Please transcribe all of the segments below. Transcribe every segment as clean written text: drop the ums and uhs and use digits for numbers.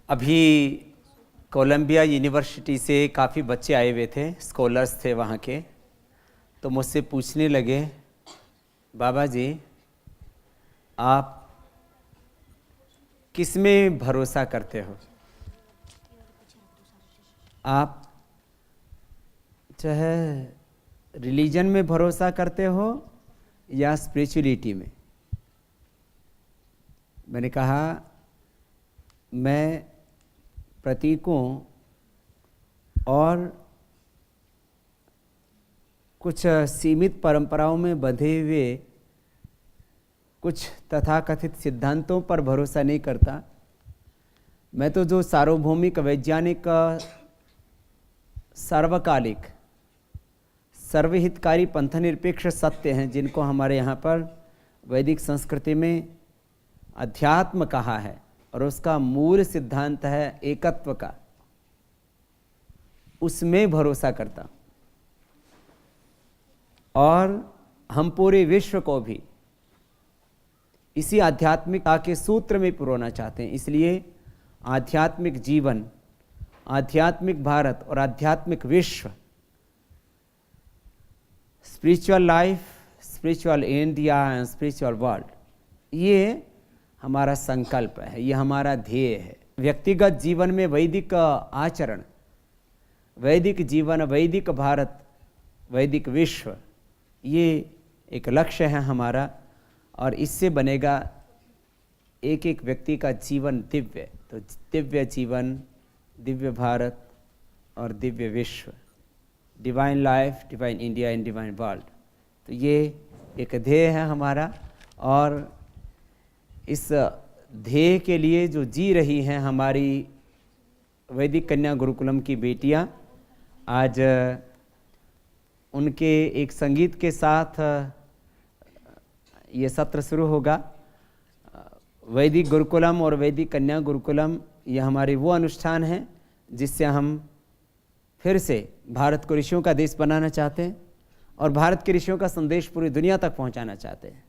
अभी Colombia university से काफ़ी बच्चे आए हुए थे, स्कॉलर्स थे वहाँ के। तो मुझसे पूछने लगे, बाबा जी आप किस में भरोसा करते हो? आप चाहे रिलीजन में भरोसा करते हो या स्पिरिचुअलिटी में? मैंने कहा मैं प्रतीकों और कुछ सीमित परंपराओं में बंधे हुए कुछ तथाकथित सिद्धांतों पर भरोसा नहीं करता। मैं तो जो सार्वभौमिक, वैज्ञानिक, सार्वकालिक, सर्वहितकारी, पंथनिरपेक्ष सत्य हैं, जिनको हमारे यहाँ पर वैदिक संस्कृति में अध्यात्म कहा है और उसका मूल सिद्धांत है एकत्व का, उसमें भरोसा करता। और हम पूरे विश्व को भी इसी आध्यात्मिकता के सूत्र में पिरोना चाहते हैं। इसलिए आध्यात्मिक जीवन, आध्यात्मिक भारत और आध्यात्मिक विश्व, spiritual life, spiritual India and spiritual world, ये हमारा संकल्प है, ये हमारा ध्येय है। व्यक्तिगत जीवन में वैदिक आचरण, वैदिक जीवन, वैदिक भारत, वैदिक विश्व, ये एक लक्ष्य है हमारा। और इससे बनेगा एक एक व्यक्ति का जीवन दिव्य। तो दिव्य जीवन, दिव्य भारत और दिव्य विश्व, divine life, divine India and divine world. तो ये एक ध्येय है हमारा। और इस ध्येय के लिए जो जी रही हैं हमारी वैदिक कन्या गुरुकुलम की बेटियां, आज उनके एक संगीत के साथ ये सत्र शुरू होगा। वैदिक गुरुकुलम और वैदिक कन्या गुरुकुलम, ये हमारे वो अनुष्ठान हैं जिससे हम फिर से भारत को ऋषियों का देश बनाना चाहते हैं और भारत के ऋषियों का संदेश पूरी दुनिया तक पहुंचाना चाहते हैं।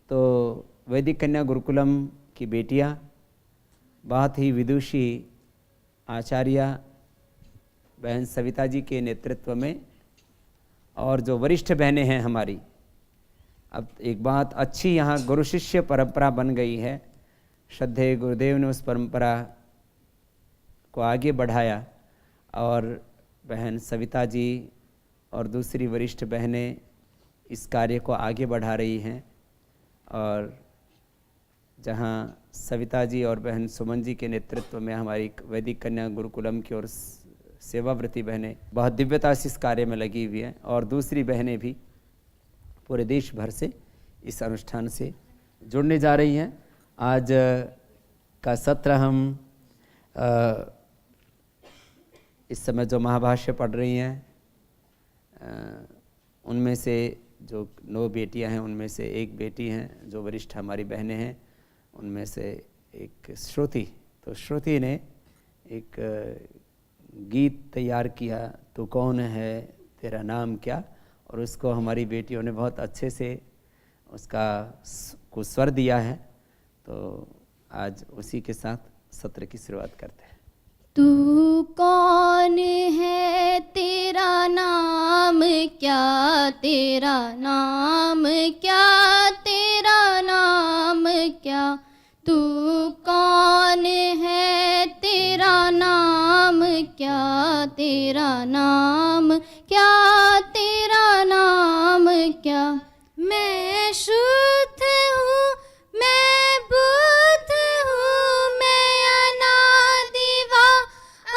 तो वैदिक कन्या गुरुकुलम की बेटियां बहुत ही विदुषी आचार्य बहन सविता जी के नेतृत्व में, और जो वरिष्ठ बहनें हैं हमारी, अब एक बात अच्छी यहाँ गुरु शिष्य परंपरा बन गई है। श्रद्धेय गुरुदेव ने उस परंपरा को आगे बढ़ाया और बहन सविता जी और दूसरी वरिष्ठ बहनें इस कार्य को आगे बढ़ा रही हैं। और जहाँ सविता जी और बहन सुमन जी के नेतृत्व में हमारी वैदिक कन्या गुरुकुलम की ओर सेवाव्रती बहनें बहुत दिव्यता से इस कार्य में लगी हुई हैं, और दूसरी बहनें भी पूरे देश भर से इस अनुष्ठान से जुड़ने जा रही हैं। आज का सत्र हम इस समय जो महाभाष्य पढ़ रही हैं, उनमें से जो 9 बेटियां हैं, उनमें से एक बेटी हैं जो वरिष्ठ हमारी बहनें हैं, उनमें से एक श्रुति। तो श्रुति ने एक गीत तैयार किया, तू कौन है तेरा नाम क्या, और उसको हमारी बेटियों ने बहुत अच्छे से उसका को स्वर दिया है। तो आज उसी के साथ सत्र की शुरुआत करते हैं। तू कौन है तेरा नाम क्या, तेरा नाम क्या, तेरा नाम क्या, तू कौन है तेरा नाम क्या, तेरा नाम क्या, तेरा नाम क्या। मैं शुद्ध हूँ, मैं बुद्ध हूँ, मैं अनादिवा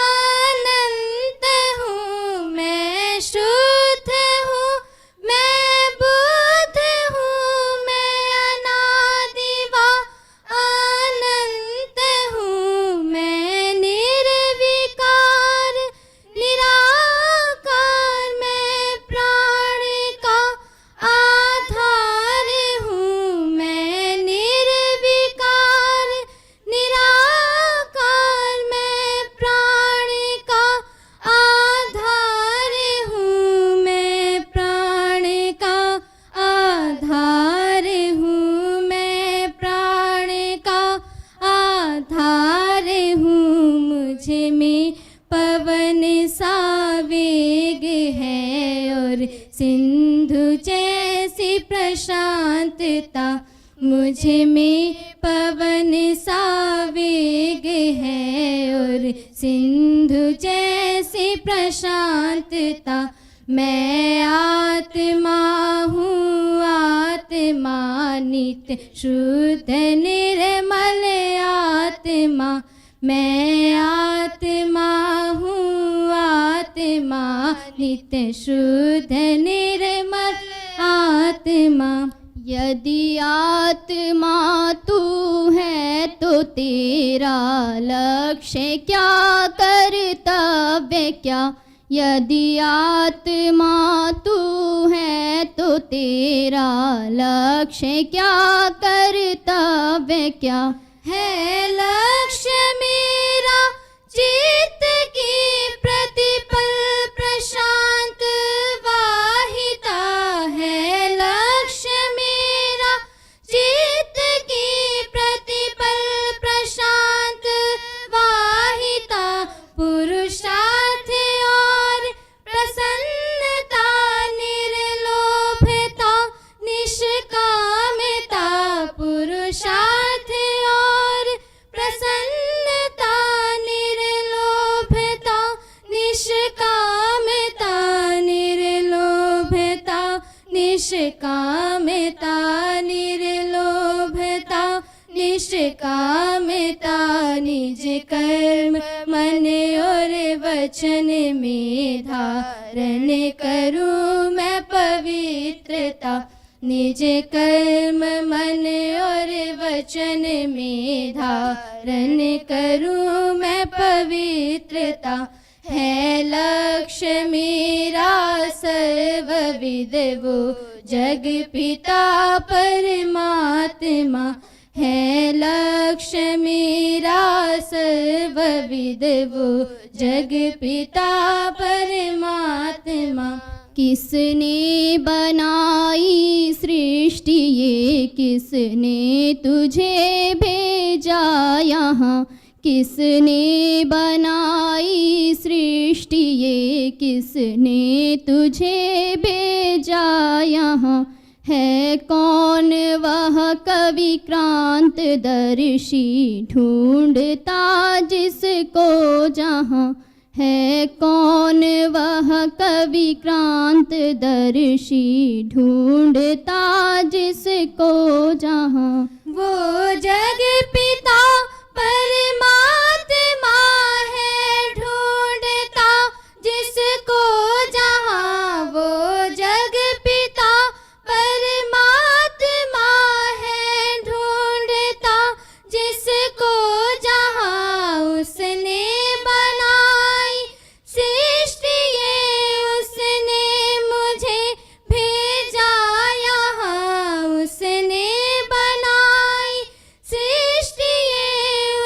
अनंत हूँ। मैं शुद्ध हूँ, मैं बुद्ध हूँ, मैं अनादिवा अनंत हूँ। मैं निर्विकार निराकार शांतता, मुझे में पवन सा वेग है और सिंधु जैसी प्रशांतता। मैं आत्मा हूँ, आत्मा नित्य शुद्ध निर्मल आत्मा। मैं आत्मा हूँ, आत्मा नित्य शुद्ध निर्मल आत्मा। यदि आत्मा तू है तो तेरा लक्ष्य क्या, कर्तव्य क्या। यदि आत्मा तू है तो तेरा लक्ष्य क्या, कर्तव्य क्या। है लक्ष्य मेरा चित्त की प्रतिपल प्रशांत वाहिता। है लक्ष्य मेरा चित्त की प्रतिपल प्रशांत वाहिता। पुरुषार्थ और प्रसन्नता, निर्लोभता निष्कामता। पुरुषार्थ और प्रसन्नता, निर्लोभता निष्कामता। निर्लोभता निष्कामता, निर्लोभता निष्कामता। निज कर्म मन और वचन में धारण करूँ मैं पवित्रता। निज कर्म मन और वचन में धारण करूँ मैं पवित्रता। है लक्ष्य मेरा सर्वविद वो जग पिता परमात्मा। है लक्ष्य मेरा सर्वविद वो जग पिता परमात्मा। किसने बनाई सृष्टि ये, किसने तुझे भेजा यहाँ। किसने बनाई सृष्टि ये, किसने तुझे भेजा यहाँ। है कौन वह कवि क्रांत दर्शी, ढूंढता जिसको जहाँ। है कौन वह कवि क्रांत दर्शी, ढूंढता जिसको जहाँ। वो जग पिता परमात्मा है, ढूंढता जिसको जहाँ। वो जग पिता परमात्मा है, ढूंढता जिसको जहाँ। उसने बनाई सृष्टि ये, उसने मुझे भेजा यहाँ। उसने बनाई सृष्टि ये,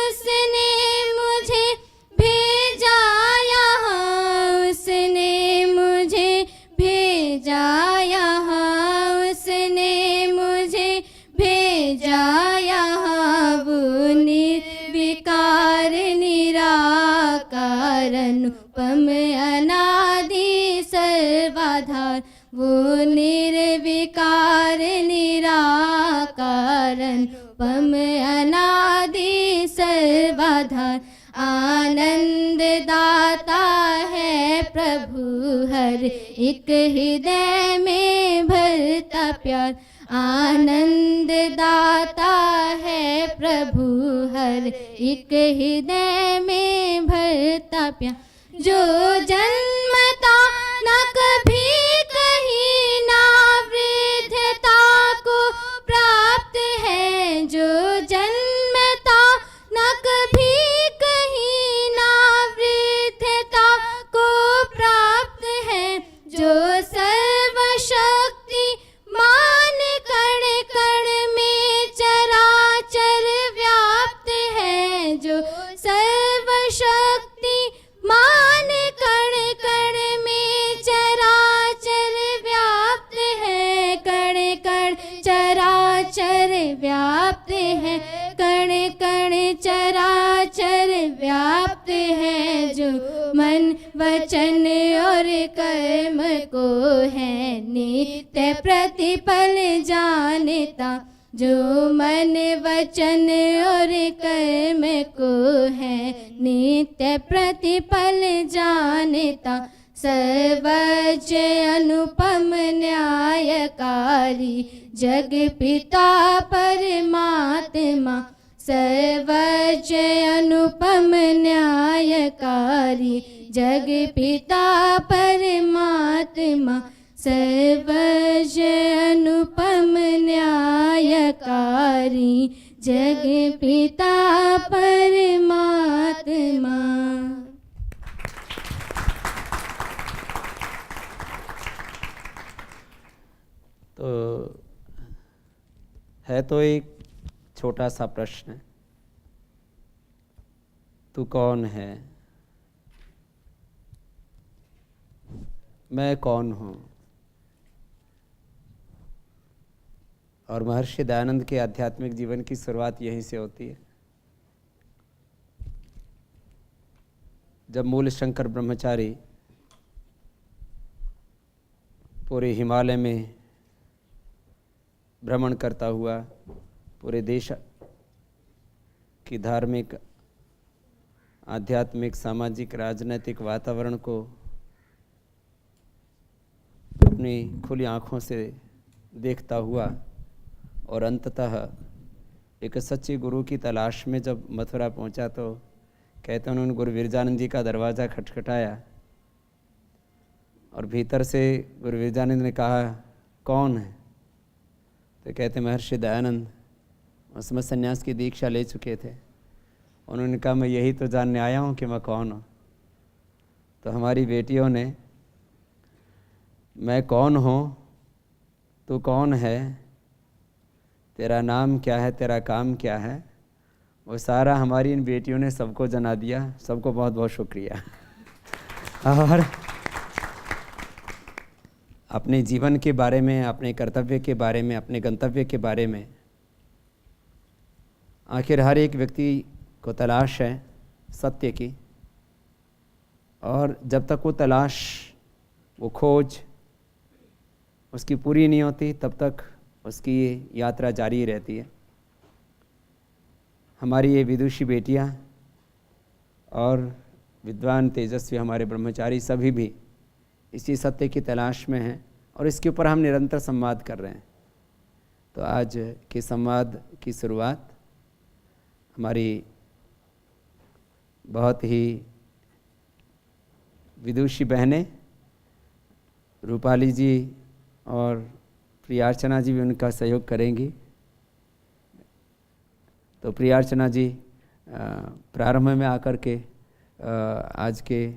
उसने मुझे भेजा यहाँ। उसने मुझे भेजा यहाँ। उसने मुझे भेजा यहाँ। वो निर्विकार निराकार अनुपम अनादि सर्वाधार। वो निर्विकार निराकार अनुपम अनादि सर्वाधार। आनंद दाता है प्रभु हर एक हृदय में भरता प्यार। आनंद दाता है प्रभु हर एक हृदय में भरता प्यार। जो जन्मता न कभी कहीं ना वृद्धता को प्राप्त है। जो जन्मता न कभी कहीं ना वृद्धता को प्राप्त है। जो सर्वशक्ति मान कण कण में चराचर व्याप्त है। जो सर्वशक्ति मान कण कण में चराचर व्याप्त है। कण कण चराचर व्याप्त है। कण कण चराचर व्याप्त है, जो मन वचन और कर्म को है नित्य प्रतिपल जानता, जो मन वचन और कर्म को है नित्य प्रतिपल जानता। सर्वज्ञ अनुपम न्यायकारी जग पिता परमात्मा, सर्वज्ञ अनुपम न्यायकारी जग पिता परमात्मा, सर्वज्ञ अनुपम न्यायकारी जग पिता परमात्मा। तो है तो एक छोटा सा प्रश्न, तू कौन है, मैं कौन हूँ। और महर्षि दयानंद के आध्यात्मिक जीवन की शुरुआत यहीं से होती है। जब मूल शंकर ब्रह्मचारी पूरे हिमालय में भ्रमण करता हुआ पूरे देश की धार्मिक, आध्यात्मिक, सामाजिक, राजनीतिक वातावरण को अपनी खुली आँखों से देखता हुआ और अंततः एक सच्चे गुरु की तलाश में जब मथुरा पहुंचा, तो कहते हैं उन्होंने गुरु विरजानंद जी का दरवाज़ा खटखटाया और भीतर से गुरु विरजानंद ने कहा, कौन है? तो कहते महर्षि दयानंद उस समय संन्यास की दीक्षा ले चुके थे। उन्होंने कहा, मैं यही तो जानने आया हूँ कि मैं कौन हूँ। तो हमारी बेटियों ने मैं कौन हूँ, तू कौन है, तेरा नाम क्या है, तेरा काम क्या है, वो सारा हमारी इन बेटियों ने सबको जना दिया। सबको बहुत बहुत शुक्रिया। और अपने जीवन के बारे में, अपने कर्तव्य के बारे में, अपने गंतव्य के बारे में आखिर हर एक व्यक्ति को तलाश है सत्य की, और जब तक वो तलाश, वो खोज उसकी पूरी नहीं होती, तब तक उसकी यात्रा जारी रहती है। हमारी ये विदुषी बेटियां और विद्वान तेजस्वी हमारे ब्रह्मचारी सभी भी इसी सत्य की तलाश में हैं, और इसके ऊपर हम निरंतर संवाद कर रहे हैं। तो आज के संवाद की शुरुआत हमारी बहुत ही विदुषी बहनें रूपाली जी और प्रियार्चना जी भी उनका सहयोग करेंगी। तो प्रियार्चना जी प्रारंभ में आकर के आज के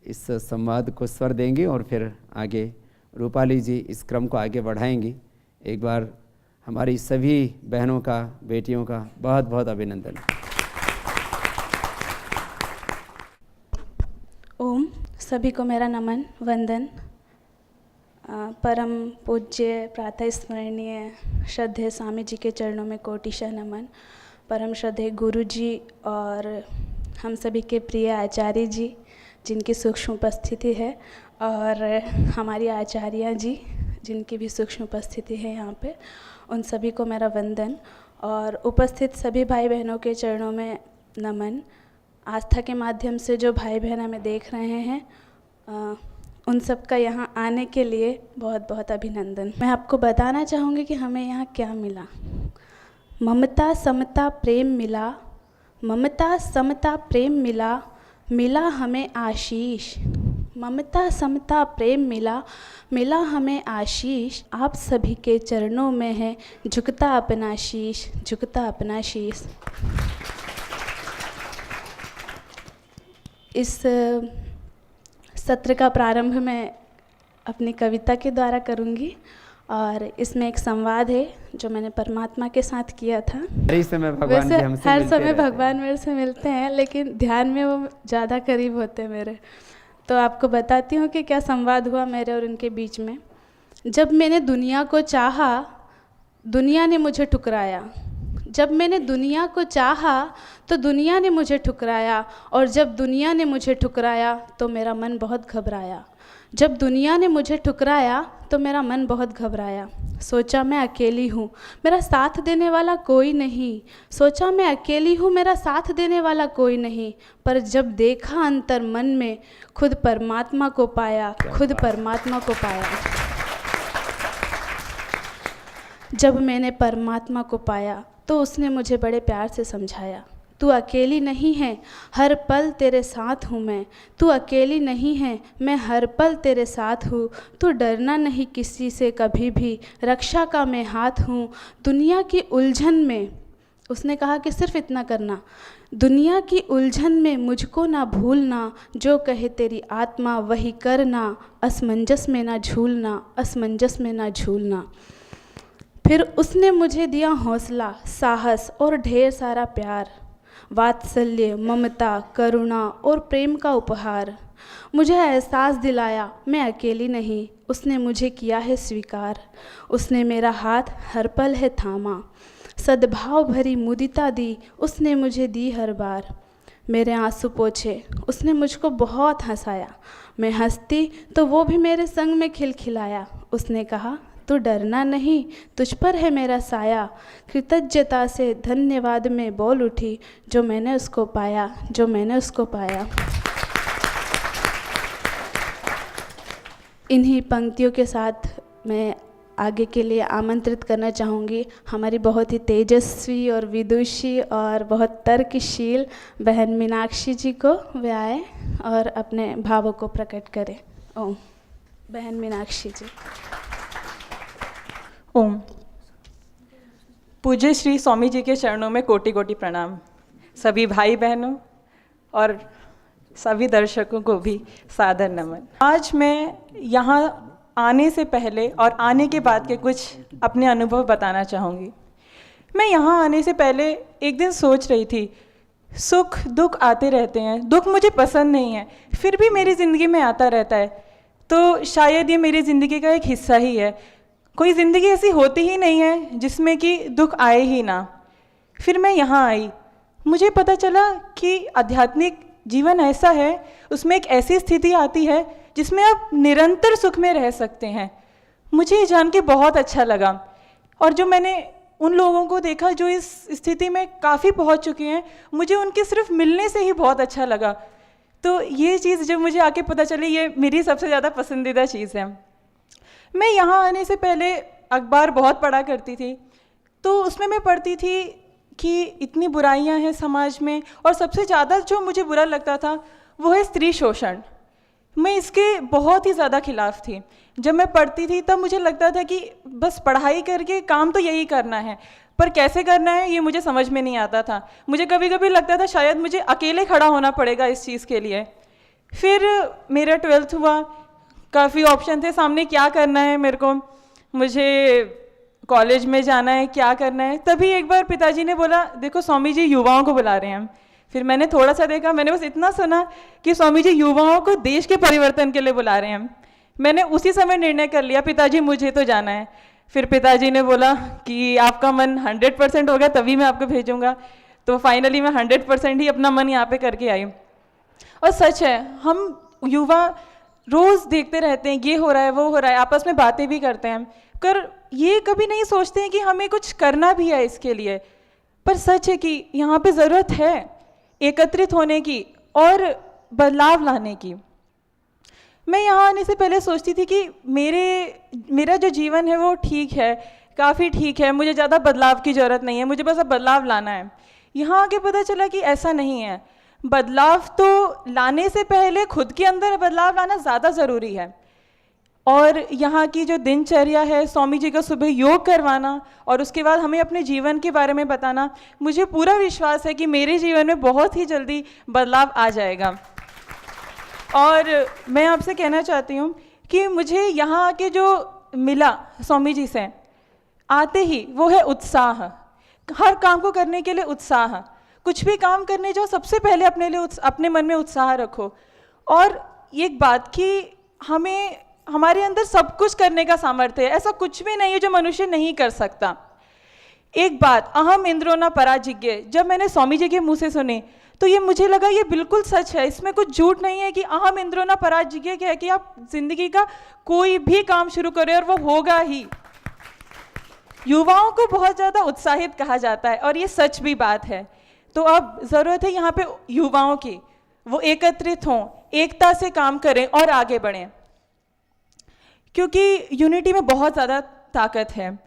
इस संवाद को स्वर देंगी और फिर आगे रूपाली जी इस क्रम को आगे बढ़ाएंगी। एक बार हमारी सभी बहनों का, बेटियों का बहुत बहुत अभिनंदन। ओम, सभी को मेरा नमन, वंदन। परम पूज्य, प्रातः स्मरणीय, श्रद्धेय स्वामी जी के चरणों में कोटिशः नमन। परम श्रद्धेय गुरु जी और हम सभी के प्रिय आचार्य जी जिनकी सूक्ष्म उपस्थिति है, और हमारी आचार्या जी जिनकी भी सूक्ष्म उपस्थिति है यहाँ पे, उन सभी को मेरा वंदन। और उपस्थित सभी भाई बहनों के चरणों में नमन। आस्था के माध्यम से जो भाई बहन हमें देख रहे हैं, उन सब का यहाँ आने के लिए बहुत बहुत अभिनंदन। मैं आपको बताना चाहूँगी कि हमें यहाँ क्या मिला। ममता समता प्रेम मिला, ममता समता प्रेम मिला, मिला हमें आशीष। ममता समता प्रेम मिला, मिला हमें आशीष। आप सभी के चरणों में है झुकता अपना शीश, झुकता अपना शीश। इस सत्र का प्रारंभ मैं अपनी कविता के द्वारा करूँगी, और इसमें एक संवाद है जो मैंने परमात्मा के साथ किया था। वैसे हर समय भगवान मेरे से मिलते हैं, लेकिन ध्यान में वो ज़्यादा करीब होते हैं मेरे। तो आपको बताती हूँ कि क्या संवाद हुआ मेरे और उनके बीच में। जब मैंने दुनिया को चाहा, दुनिया ने मुझे ठुकराया। जब मैंने दुनिया को चाहा तो दुनिया ने मुझे ठुकराया, और जब दुनिया ने मुझे ठुकराया तो मेरा मन बहुत घबराया। जब दुनिया ने मुझे ठुकराया तो मेरा मन बहुत घबराया। सोचा मैं अकेली हूँ, मेरा साथ देने वाला कोई नहीं। सोचा मैं अकेली हूँ, मेरा साथ देने वाला कोई नहीं। पर जब देखा अंतर मन में, खुद परमात्मा को पाया, खुद परमात्मा को पाया। जब मैंने परमात्मा को पाया तो उसने मुझे बड़े प्यार से समझाया, तू अकेली नहीं है, हर पल तेरे साथ हूँ मैं। तू अकेली नहीं है, मैं हर पल तेरे साथ हूँ। तू डरना नहीं किसी से कभी भी, रक्षा का मैं हाथ हूँ। दुनिया की उलझन में, उसने कहा कि सिर्फ इतना करना, दुनिया की उलझन में मुझको ना भूलना, जो कहे तेरी आत्मा वही करना, असमंजस में ना झूलना, असमंजस में ना झूलना। फिर उसने मुझे दिया हौसला, साहस और ढेर सारा प्यार, वात्सल्य, ममता, करुणा और प्रेम का उपहार। मुझे एहसास दिलाया मैं अकेली नहीं, उसने मुझे किया है स्वीकार। उसने मेरा हाथ हर पल है थामा, सद्भाव भरी मुदिता दी उसने मुझे दी हर बार। मेरे आंसू पोंछे उसने मुझको बहुत हंसाया, मैं हंसती तो वो भी मेरे संग में खिलखिलाया। उसने कहा तू डरना नहीं, तुझ पर है मेरा साया। कृतज्ञता से धन्यवाद में बोल उठी, जो मैंने उसको पाया, जो मैंने उसको पाया। इन्हीं पंक्तियों के साथ मैं आगे के लिए आमंत्रित करना चाहूँगी हमारी बहुत ही तेजस्वी और विदुषी और बहुत तर्कशील बहन मीनाक्षी जी को। वे आए और अपने भावों को प्रकट करें। ओम। बहन मीनाक्षी जी। ओम। पूज्य श्री स्वामी जी के चरणों में कोटि कोटि प्रणाम। सभी भाई बहनों और सभी दर्शकों को भी सादर नमन। आज मैं यहाँ आने से पहले और आने के बाद के कुछ अपने अनुभव बताना चाहूँगी। मैं यहाँ आने से पहले एक दिन सोच रही थी, सुख दुख आते रहते हैं, दुख मुझे पसंद नहीं है, फिर भी मेरी ज़िंदगी में आता रहता है, तो शायद ये मेरी ज़िंदगी का एक हिस्सा ही है। कोई ज़िंदगी ऐसी होती ही नहीं है जिसमें कि दुख आए ही ना। फिर मैं यहाँ आई, मुझे पता चला कि आध्यात्मिक जीवन ऐसा है, उसमें एक ऐसी स्थिति आती है जिसमें आप निरंतर सुख में रह सकते हैं। मुझे ये जान के बहुत अच्छा लगा, और जो मैंने उन लोगों को देखा जो इस स्थिति में काफ़ी पहुँच चुके हैं, मुझे उनके सिर्फ मिलने से ही बहुत अच्छा लगा। तो ये चीज़ जब मुझे आके पता चली, ये मेरी सबसे ज़्यादा पसंदीदा चीज़ है। मैं यहाँ आने से पहले अखबार बहुत पढ़ा करती थी, तो उसमें मैं पढ़ती थी कि इतनी बुराइयां हैं समाज में, और सबसे ज़्यादा जो मुझे बुरा लगता था वो है स्त्री शोषण। मैं इसके बहुत ही ज़्यादा खिलाफ थी। जब मैं पढ़ती थी तब मुझे लगता था कि बस पढ़ाई करके काम तो यही करना है, पर कैसे करना है ये मुझे समझ में नहीं आता था। मुझे कभी कभी लगता था शायद मुझे अकेले खड़ा होना पड़ेगा इस चीज़ के लिए। फिर मेरा 12th हुआ, काफ़ी ऑप्शन थे सामने, क्या करना है मेरे को, मुझे कॉलेज में जाना है, क्या करना है। तभी एक बार पिताजी ने बोला, देखो स्वामी जी युवाओं को बुला रहे हैं। फिर मैंने थोड़ा सा देखा, मैंने बस इतना सुना कि स्वामी जी युवाओं को देश के परिवर्तन के लिए बुला रहे हैं। मैंने उसी समय निर्णय कर लिया, पिताजी मुझे तो जाना है। फिर पिताजी ने बोला कि आपका मन 100% होगा तभी मैं आपको भेजूँगा। तो फाइनली मैं 100% ही अपना मन यहाँ पे करके आई। और सच है, हम युवा रोज़ देखते रहते हैं ये हो रहा है वो हो रहा है, आपस में बातें भी करते हैं, पर ये कभी नहीं सोचते हैं कि हमें कुछ करना भी है इसके लिए। पर सच है कि यहाँ पे ज़रूरत है एकत्रित होने की और बदलाव लाने की। मैं यहाँ आने से पहले सोचती थी कि मेरा जो जीवन है वो ठीक है, काफ़ी ठीक है, मुझे ज़्यादा बदलाव की ज़रूरत नहीं है, मुझे बस अब बदलाव लाना है। यहाँ आके पता चला कि ऐसा नहीं है। बदलाव तो लाने से पहले खुद के अंदर बदलाव लाना ज़्यादा ज़रूरी है। और यहाँ की जो दिनचर्या है, स्वामी जी का सुबह योग करवाना और उसके बाद हमें अपने जीवन के बारे में बताना, मुझे पूरा विश्वास है कि मेरे जीवन में बहुत ही जल्दी बदलाव आ जाएगा। और मैं आपसे कहना चाहती हूँ कि मुझे यहाँ आके जो मिला स्वामी जी से आते ही, वो है उत्साह। हर काम को करने के लिए उत्साह, कुछ भी काम करने जाओ सबसे पहले अपने मन में उत्साह रखो। और एक बात कि हमारे अंदर सब कुछ करने का सामर्थ्य है, ऐसा कुछ भी नहीं है जो मनुष्य नहीं कर सकता। एक बात, अहम इंद्रो न पराजिज्ञ, जब मैंने स्वामी जी के मुंह से सुने तो ये मुझे लगा ये बिल्कुल सच है, इसमें कुछ झूठ नहीं है कि अहम इंद्रो न पराजिज्ञ क्या है कि आप जिंदगी का कोई भी काम शुरू करें और वो होगा ही। युवाओं को बहुत ज़्यादा उत्साहित कहा जाता है और ये सच भी बात है। तो अब ज़रूरत है यहाँ पे युवाओं की, वो एकत्रित हों, एकता से काम करें और आगे बढ़ें, क्योंकि यूनिटी में बहुत ज़्यादा ताकत है।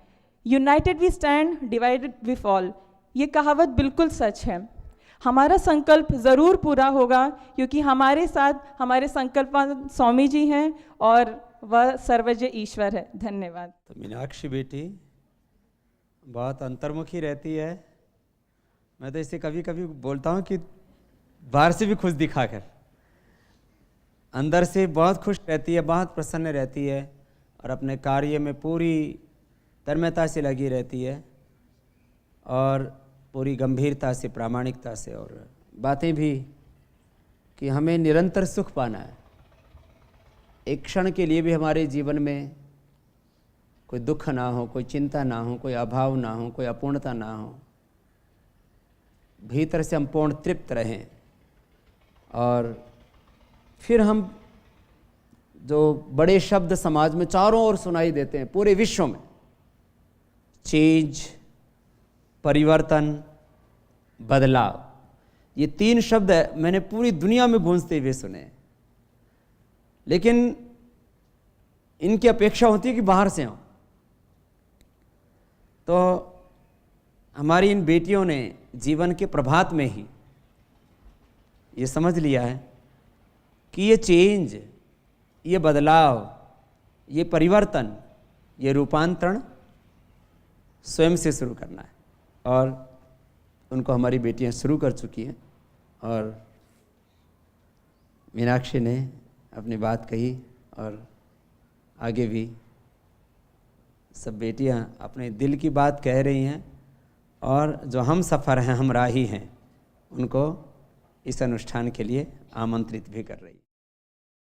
United we stand, divided we fall, ये कहावत बिल्कुल सच है। हमारा संकल्प ज़रूर पूरा होगा, क्योंकि हमारे साथ हमारे संकल्पवान स्वामी जी हैं और वह सर्वज्ञ ईश्वर है। धन्यवाद। तो मीनाक्षी बेटी बहुत अंतर्मुखी रहती है। मैं तो इसे कभी कभी बोलता हूँ कि बाहर से भी खुश दिखाकर अंदर से बहुत खुश रहती है, बहुत प्रसन्न रहती है और अपने कार्य में पूरी तन्मयता से लगी रहती है और पूरी गंभीरता से, प्रामाणिकता से, और बातें भी कि हमें निरंतर सुख पाना है। एक क्षण के लिए भी हमारे जीवन में कोई दुख ना हो, कोई चिंता ना हो, कोई अभाव ना हो, कोई अपूर्णता ना हो, भीतर से हम पूर्ण तृप्त रहें। और फिर हम जो बड़े शब्द समाज में चारों ओर सुनाई देते हैं पूरे विश्व में, चेंज, परिवर्तन, बदलाव, ये 3 शब्द मैंने पूरी दुनिया में गूंजते हुए सुने, लेकिन इनकी अपेक्षा होती है कि बाहर से हों। तो हमारी इन बेटियों ने जीवन के प्रभात में ही ये समझ लिया है कि ये चेंज, ये बदलाव, ये परिवर्तन, ये रूपांतरण स्वयं से शुरू करना है, और उनको हमारी बेटियां शुरू कर चुकी हैं। और मीनाक्षी ने अपनी बात कही और आगे भी सब बेटियां अपने दिल की बात कह रही हैं, और जो हम सफ़र हैं, हम राही हैं, उनको इस अनुष्ठान के लिए आमंत्रित भी कर रही हैं।